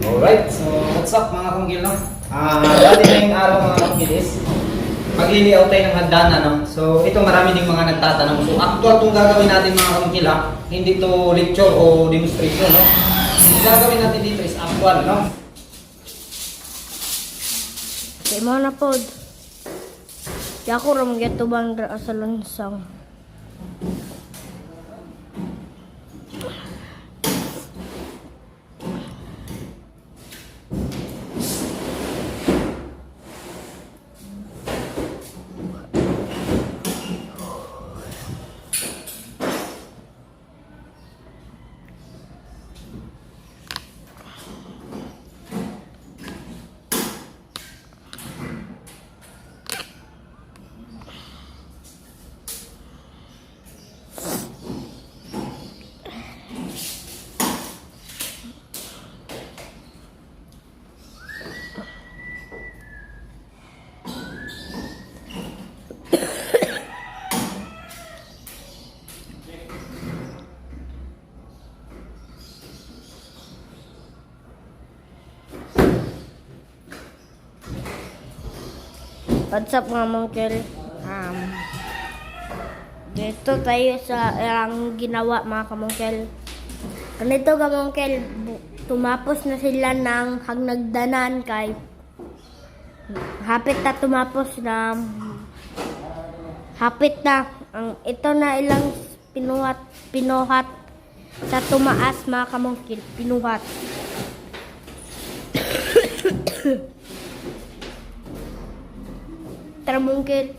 Alright, so what's up mga kamukil, no? Dati na yung araw mga kamukilis, magliliaw tayo ng hagdanan, no? So ito marami ding mga nagtatanong. So actual itong gagawin natin mga kamukil, ha? Hindi to lecture o demonstration, no? Yung gagawin natin dito is actual, no? Okay mo na po. Di ako ram geto bang sa lunsang. What's up mga mongkel? Dito tayo sa ilang ginawa mga kamongkel. Ganito ka mongkel, tumapos na sila ng hagnagdanan kay hapit na tumapos na hapit na ang ito na ilang pinuhat sa tumaas mga kamongkel, pinuhat. Tara mungkin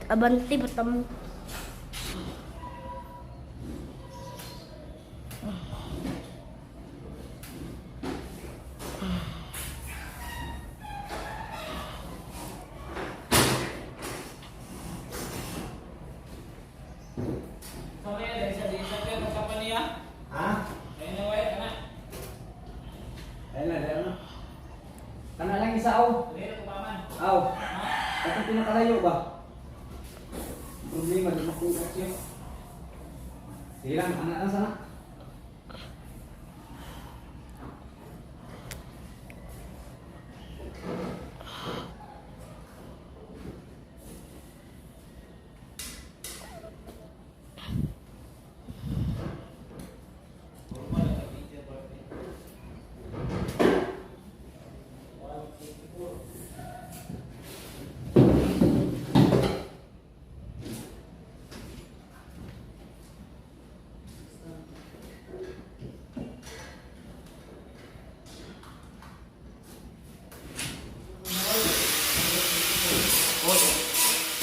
abanti bertemu Kana lang isa aw. Aw. At pinakalayo ba? Problema di makuha siya. Silang anak sana.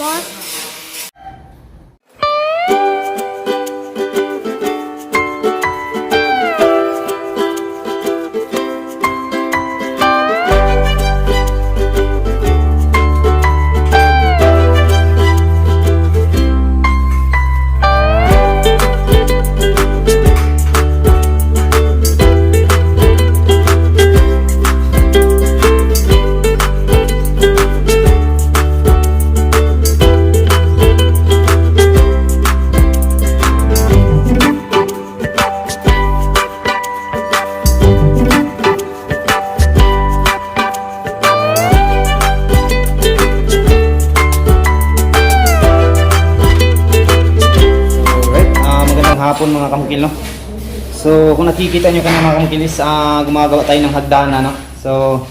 Boss. Hapon mga kamukil, no? So kung nakikita nyo kanina mga kamukil is gumagawa tayo ng hagdanan, no? So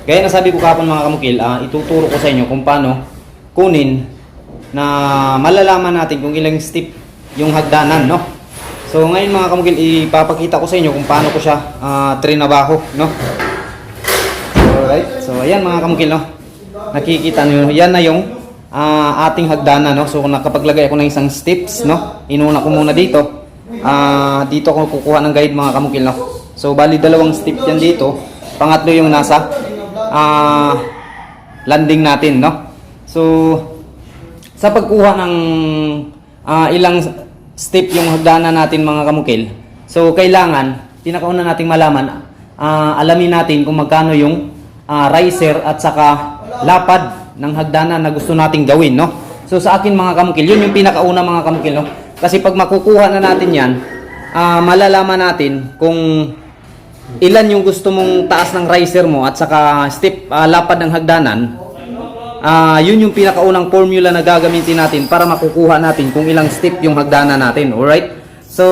gaya na sabi ko kahapon mga kamukil, ituturo ko sa inyo kung paano kunin na malalaman natin kung ilang step yung hagdanan, no? So ngayon mga kamukil, ipapakita ko sa inyo kung paano ko siya trinabaho, no? Alright, so ayan mga kamukil, no? Nakikita nyo, yan na yung ating hagdanan, no? So nakapaglagay ako ng isang steps, no? Inuna ko muna dito. Dito ako kukuha ng guide mga kamukil, no? So bali dalawang step yan dito. Pangatlo yung nasa landing natin, no? So sa pagkuha ng ilang step yung hagdanan natin mga kamukil, so kailangan pinakauna nating malaman, alamin natin kung magkano yung riser at saka lapad ng hagdanan na gusto nating gawin, no? So sa akin mga kamukil, yun yung pinakauna mga kamukil, no? Kasi pag makukuha na natin yan, malalaman natin kung ilan yung gusto mong taas ng riser mo at saka step lapad ng hagdanan. Yun yung pinakaunang formula na gagamitin natin para makukuha natin kung ilang step yung hagdanan natin. Alright? So,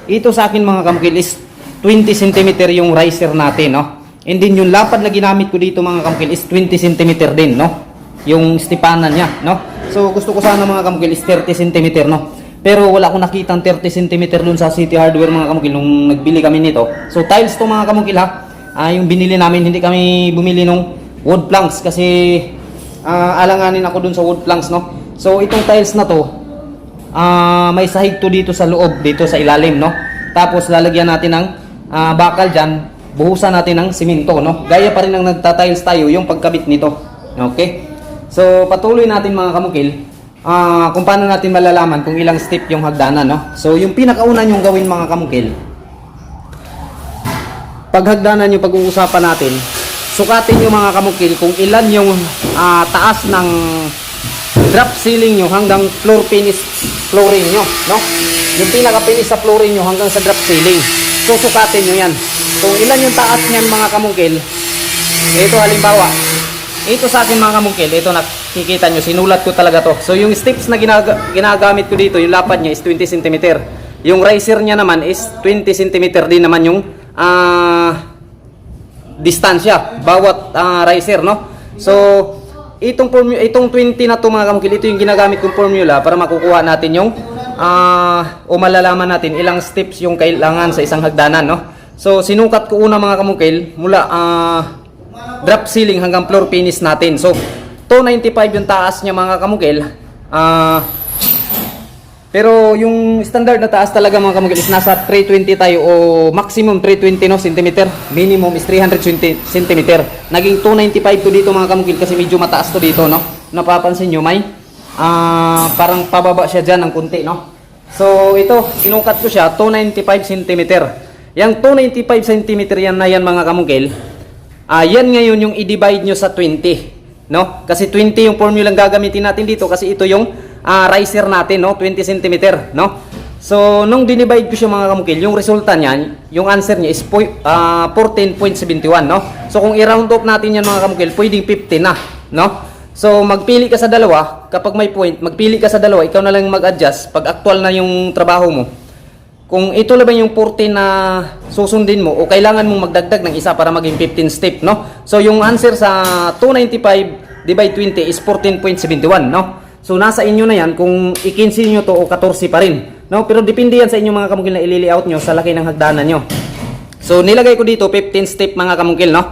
ito sa akin mga kamukil is 20 cm yung riser natin, no? And then yung lapad na ginamit ko dito mga kamukil is 20 cm din, no? Yung stepanan niya, no? So, gusto ko sana mga kamukil is 30 cm, no? Pero wala akong nakitang 30 cm dun sa City Hardware mga kamukil nung nagbili kami nito. So, tiles to mga kamukil ha. Yung binili namin, hindi kami bumili nung wood planks kasi alanganin ako dun sa wood planks, no? So, itong tiles na to, may sahig to dito sa loob, dito sa ilalim, no? Tapos, lalagyan natin ng bakal dyan, buhusan natin ng simento, no? Gaya pa rin ng nagtatiles tayo, yung pagkabit nito. Okay? So, patuloy natin mga kamukil, kung paano natin malalaman kung ilang step yung hagdanan, no? So, yung pinakauna nyong gawin mga kamukil, pag hagdanan yung pag-uusapan natin, sukatin nyo mga kamukil kung ilan yung taas ng drop ceiling nyo hanggang floor finish flooring nyo, no? Yung pinaka-finish sa flooring nyo hanggang sa drop ceiling. So, sukatin nyo yan. Kung ilan yung taas niyan mga kamukil, ito halimbawa, ito sa akin mga kamukil, ito nakikita nyo, sinulat ko talaga to. So, yung steps na ginagamit ko dito, yung lapad niya is 20 cm. Yung riser niya naman is 20 cm din naman yung distansya bawat riser, no? So, itong 20 na to mga kamukil, ito yung ginagamit kong formula para makukuha natin yung o malalaman natin ilang steps yung kailangan sa isang hagdanan, no? So, sinukat ko una mga kamukil mula drop ceiling hanggang floor finish natin. So, 295 yung taas niya mga kamukil. Pero yung standard na taas talaga mga kamukil is nasa 320 tayo o maximum 320 no centimeter. Minimum is 320 centimeter. Naging 295 to dito mga kamukil kasi medyo mataas to dito, no? Napapansin nyo may parang pababa siya dyan ng kunti, no? So ito, sinukat ko siya 295 centimeter. Yang 295 centimeter yan na yan mga kamukil. Yan ngayon yung i-divide nyo sa 20, no? Kasi 20 yung formula gagamitin natin dito kasi ito yung riser natin, no? 20 cm, no? So, nung dinivide ko siya mga kamukil, yung resulta niyan, yung answer niya is 14.71, no? So, kung i-round off natin yan mga kamukil, pwedeng 15 na, no? So, magpili ka sa dalawa, kapag may point, magpili ka sa dalawa, ikaw na lang mag-adjust pag actual na yung trabaho mo. Kung ito lang yung 14 na susundin mo, o kailangan mong magdagdag ng isa para maging 15 step, no? So, yung answer sa 295 divide 20 is 14.71, no? So, nasa inyo na yan kung i-15 nyo to o 14 pa rin. No? Pero depende yan sa inyo mga kamukil na i-layout nyo sa laki ng hagdanan nyo. So, nilagay ko dito 15 step mga kamukil, no?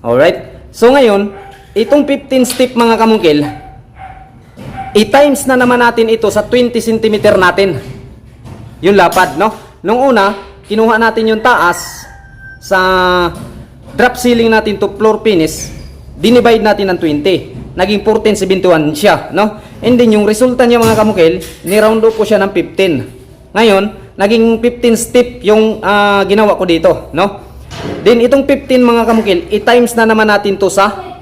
Alright? So, ngayon, itong 15 step mga kamukil, i-times na naman natin ito sa 20 cm natin. Yung lapad, no? Nung una, kinuha natin yung taas sa drop ceiling natin to floor finish, dinivide natin ng 20. Naging 14.71 siya, no? And then yung resulta niya mga kamukil, ni-round off ko siya ng 15. Ngayon, naging 15 step yung ginawa ko dito, no? Then itong 15 mga kamukil, i-times na naman natin to sa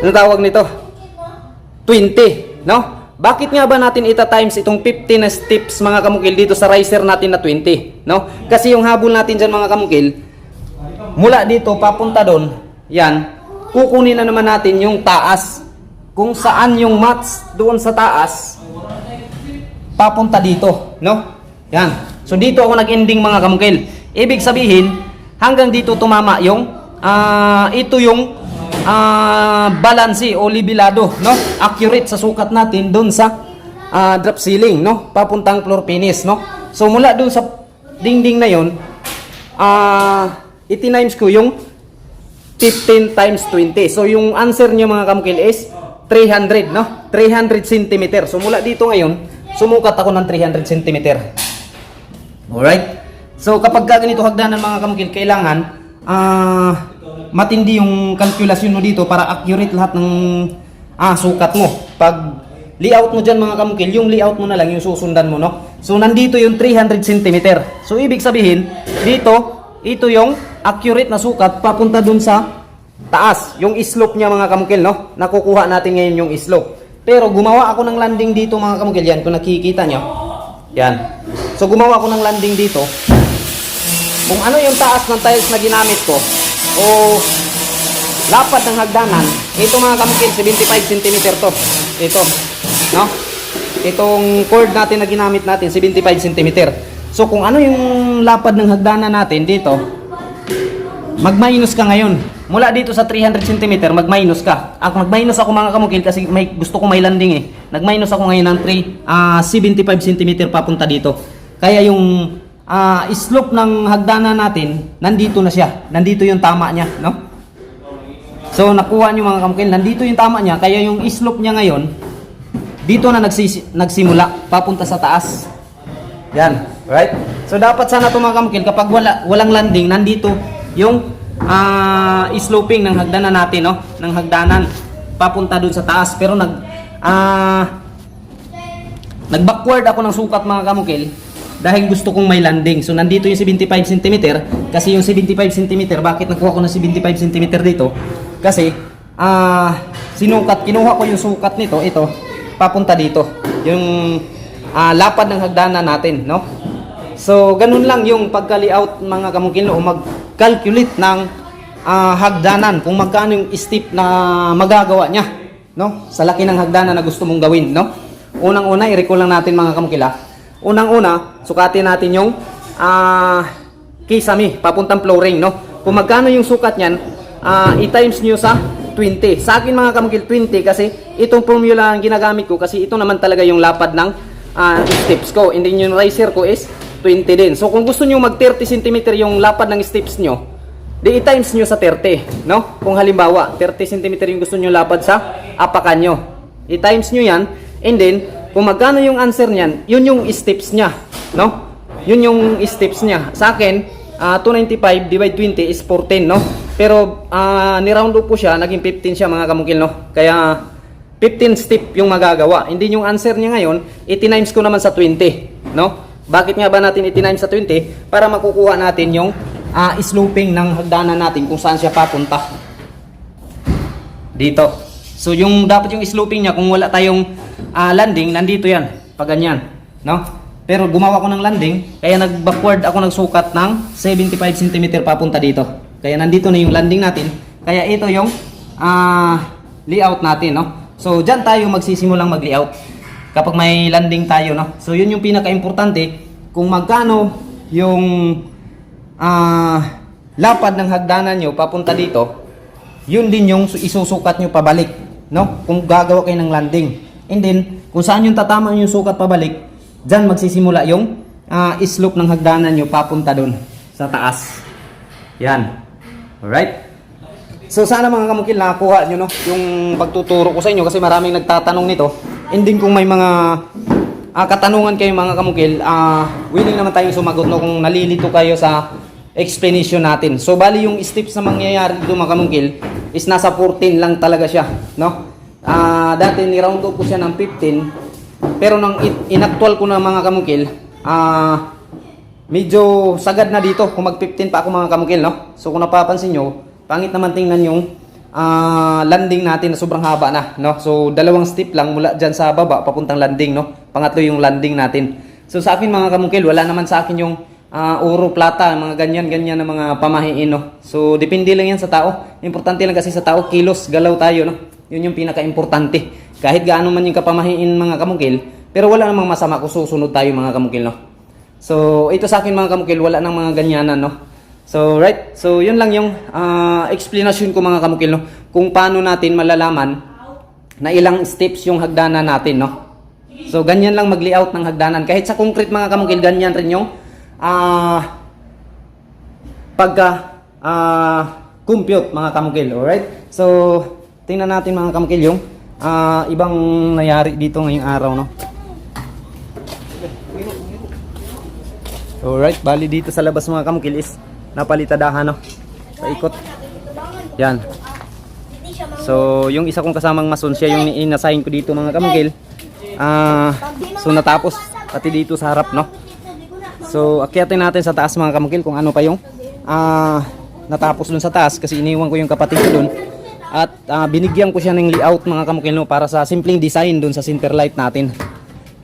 ano tawag nito? 20, no? Bakit nga ba natin ita-times itong 15 na steps mga kamukil dito sa riser natin na 20, no? Kasi yung habol natin dyan mga kamukil, mula dito papunta doon, yan, kukunin na naman natin yung taas. Kung saan yung mats doon sa taas, papunta dito, no? Yan. So, dito ako nag-ending mga kamukil. Ibig sabihin, hanggang dito tumama yung, ito yung balansi o libilado, no? Accurate sa sukat natin doon sa drop ceiling, no? Papuntang floor finish, no? So, mula doon sa dingding na yun, itinimes ko yung 15 times 20. So, yung answer niyo mga kamukil is 300, no? 300 cm. So, mula dito ngayon, sumukat ako ng 300 cm. Alright? So, kapag ganito hagdanan mga kamukil, kailangan matindi yung kalkulasyon mo dito para accurate lahat ng sukat mo. Pag layout mo dyan mga kamukil, yung layout mo na lang yung susundan mo, no? So, nandito yung 300 cm. So, ibig sabihin, dito, ito yung accurate na sukat papunta dun sa taas. Yung slope niya mga kamukil, no? Nakukuha natin ngayon yung slope. Pero gumawa ako ng landing dito mga kamukil, yan kung nakikita nyo. Yan. So gumawa ko ng landing dito. Kung ano yung taas ng tiles na ginamit ko o lapad ng hagdanan, ito mga kamukil, 75 cm to. Ito, no? Itong cord natin na ginamit natin, 75 cm. So kung ano yung lapad ng hagdanan natin dito, mag-minus ka ngayon. Mula dito sa 300 cm, mag-minus ka. Mag-minus ako mga kamukil kasi gusto ko may landing eh. Nag-minus ako ngayon ng 75 cm papunta dito. Kaya yung slope ng hagdanan natin, nandito na siya. Nandito yung tama niya, no? So nakuha nyo mga kamukil, nandito yung tama niya. Kaya yung slope niya ngayon, dito na nagsimula, papunta sa taas. Yan, right? So dapat sana ito mga kamukil, kapag walang landing, nandito yung sloping ng hagdanan natin, no? Ng hagdanan papunta dun sa taas. Pero nag-backward ako ng sukat mga kamukil dahil gusto kong may landing. So nandito yung 75 cm kasi yung 75 cm, bakit nakuha ko ng 75 cm dito? Kasi kinuha ko yung sukat nito, ito, papunta dito. Yung lapad ng hagdanan natin, no? So ganun lang yung pagka-layout mga kamukil, o mag-calculate ng hagdanan kung magkano yung step na magagawa niya, no? Sa laki ng hagdanan na gusto mong gawin, no? Unang-una, i-recall lang natin mga kamukil. Unang-una, sukatin natin yung kisame, papuntang flooring, no? Kung magkano yung sukat niyan, i-times nyo sa 20. Sa akin mga kamukil, 20 kasi itong formula ang ginagamit ko kasi ito naman talaga yung lapad ng steps ko. And then yung riser ko is 20 din. So kung gusto nyo mag 30 cm yung lapad ng steps nyo, di i-times nyo sa 30, no? Kung halimbawa 30 cm yung gusto nyo lapad sa apakan nyo, i-times nyo yan. And then kung magkano yung answer nyan, yun yung steps nya, no? Yun yung steps nya. Sa akin 295 divide 20 is 14, no? Pero ni-round up po siya, naging 15 siya mga kamukil, no? Kaya 15 step yung magagawa. Hindi yung answer niya ngayon, i-times ko naman sa 20, no? Bakit nga ba natin i-times sa 20? Para makukuha natin yung sloping ng hagdanan natin kung saan siya papunta. Dito. So yung dapat yung sloping niya, kung wala tayong landing, nandito yan, pag ganyan, no? Pero gumawa ko ng landing, kaya nag-backward ako nagsukat ng 75 cm papunta dito. Kaya nandito na yung landing natin. Kaya ito yung layout natin, no? So dyan tayo magsisimulang mag-layout kapag may landing tayo, no? So yun yung pinaka-importante, kung magkano yung lapad ng hagdanan nyo papunta dito, yun din yung isusukat nyo pabalik, no? Kung gagawa kayo ng landing. And then kung saan yung tatama yung sukat pabalik, dyan magsisimula yung slope ng hagdanan nyo papunta dun sa taas. Yan. Alright? So sana mga kamukil nakakuha nyo, no, yung pagtuturo ko sa inyo kasi maraming nagtatanong nito. And then kung may mga katanungan kayo mga kamukil, willing naman tayong sumagot, no, kung nalilito kayo sa explanation natin. So bali yung steps na mangyayari dito mga kamukil is nasa 14 lang talaga siya, no? Dati ni-round up ko siya ng 15, pero nang inactual ko na mga kamukil, medyo sagad na dito kung mag-15 pa ako mga kamukil, no? So kung napapansin nyo, pangit naman tingnan yung landing natin na sobrang haba na, no? So dalawang step lang mula dyan sa baba papuntang landing, no? Pangatlo yung landing natin. So sa akin mga kamukil, wala naman sa akin yung oro, plata, mga ganyan-ganyan na mga pamahiin, no? So depende lang yan sa tao. Importante lang kasi sa tao, kilos, galaw tayo, no? Yun yung pinaka-importante. Kahit gaano man yung kapamahiin mga kamukil, pero wala namang masama kung susunod tayo mga kamukil, no? So ito sa akin mga kamukil, wala nang mga ganyanan, no? So right, so yun lang yung explanation ko mga kamukil, no? Kung paano natin malalaman na ilang steps yung hagdanan natin, no? So ganyan lang mag-layout ng hagdanan. Kahit sa concrete mga kamukil, ganyan rin yung compute mga kamukil. Alright? So tingnan natin mga kamukil yung ibang nangyari dito ngayong araw, no? Alright, bali dito sa labas mga kamukil is napalitadahan, no? Paikot. Yan. So yung isa kong kasamang mason, siya yung inasign ko dito mga kamukil. So natapos pati dito sa harap, no? So akyatin natin sa taas mga kamukil kung ano pa yung natapos dun sa taas kasi iniwan ko yung kapatid ko dun. At binigyan ko siya ng layout mga kamukil, no, para sa simpleng design dun sa center light natin.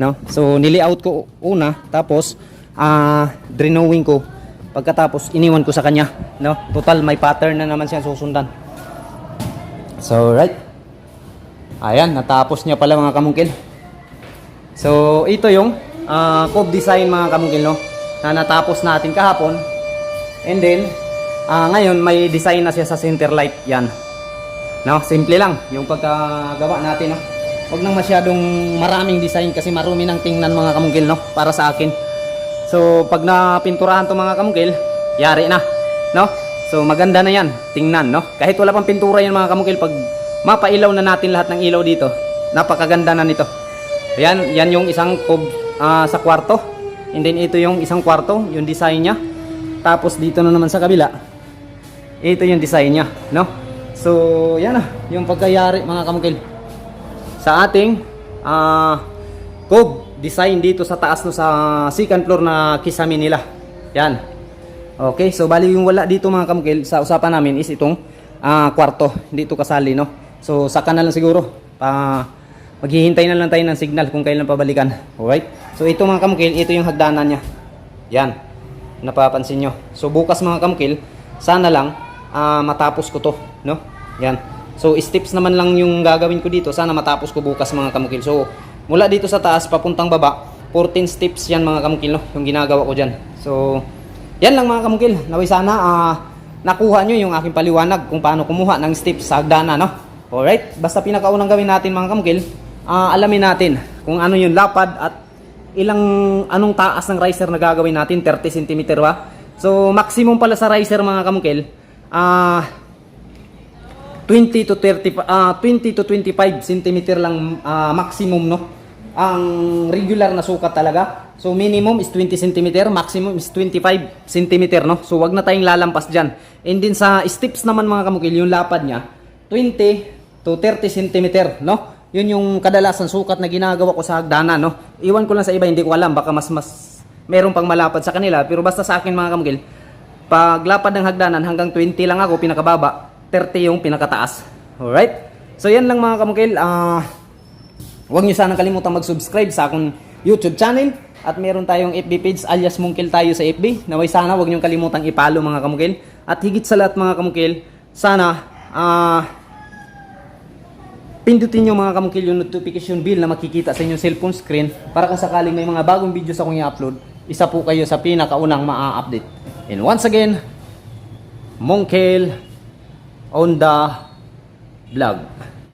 no? So nili-out ko una, tapos drenowing ko. Pagkatapos iniwan ko sa kanya, no? Total may pattern na naman siya susundan. So right. Ayan, natapos niya pala mga kamungkil. So ito yung cob design mga kamungkil, no? Na natapos natin kahapon. And then ngayon may design na siya sa center light, yan. No, simple lang yung pagkagawa natin, no. Huwag nang masyadong maraming design kasi marumi nang tingnan mga kamungkil, no, para sa akin. So pag napinturahan to mga kamungkil, yari na, no. So maganda na yan tingnan, no. Kahit wala pang pintura yan mga kamungkil, pag mapailaw na natin lahat ng ilaw dito, napakaganda na nito. Ayan, yan yung isang cob sa kwarto. And then ito yung isang kwarto, yung design niya. Tapos dito na naman sa kabila, ito yung design niya, no. So yan na yung pagkayari mga kamungkil sa ating cob design dito sa taas, no, sa second floor na kisame nila. Yan. Okay, so bali yung wala dito mga kamungkil sa usapan namin is itong kwarto, hindi ito kasali, no. So saka na lang siguro, maghihintay na lang tayo ng signal kung kailan pabalikan. Alright, so ito mga kamungkil, ito yung hagdanan nya. Yan, napapansin nyo. So bukas mga kamungkil, sana lang matapos ko to, no. Yan, so steps naman lang yung gagawin ko dito, sana matapos ko bukas mga kamungkil. So mula dito sa taas papuntang baba, 14 steps yan mga kamungkil, no, yung ginagawa ko dyan. So yan lang mga kamungkil, naway sana nakuha nyo yung aking paliwanag kung paano kumuha ng steps sa hagdanan, no. Alright, basta pinakaunang gawin natin mga kamungkil, alamin natin kung ano yung lapad at anong taas ng riser na gagawin natin. 30 cm ba? So maximum pala sa riser mga kamungkil, 20 to 25 cm lang maximum, no. Ang regular na sukat talaga. So minimum is 20 cm, maximum is 25 cm, no. So wag na tayong lalampas diyan. And din sa steps naman mga kamungkil, yung lapad niya 20 to 30 cm, no. Yun yung kadalasan sukat na ginagawa ko sa hagdanan, no. Iwan ko lang sa iba, hindi ko alam, baka mas meron pang malapad sa kanila, pero basta sa akin mga kamungkil, pag lapad ng hagdanan hanggang 20 lang ako pinakababa, 30 yung pinakataas. Alright? So yan lang mga kamungkil. Huwag nyo sanang kalimutan mag-subscribe sa akong YouTube channel. At meron tayong FB page alias Mungkil tayo sa FB. Naway sana huwag nyo kalimutang ipalo mga kamungkil. At higit sa lahat mga kamungkil, sana pindutin nyo mga kamungkil yung notification bell na makikita sa inyong cellphone screen para kung sakaling may mga bagong videos akong i-upload, isa po kayo sa pinakaunang ma-update. And once again, Mungkil on the vlog.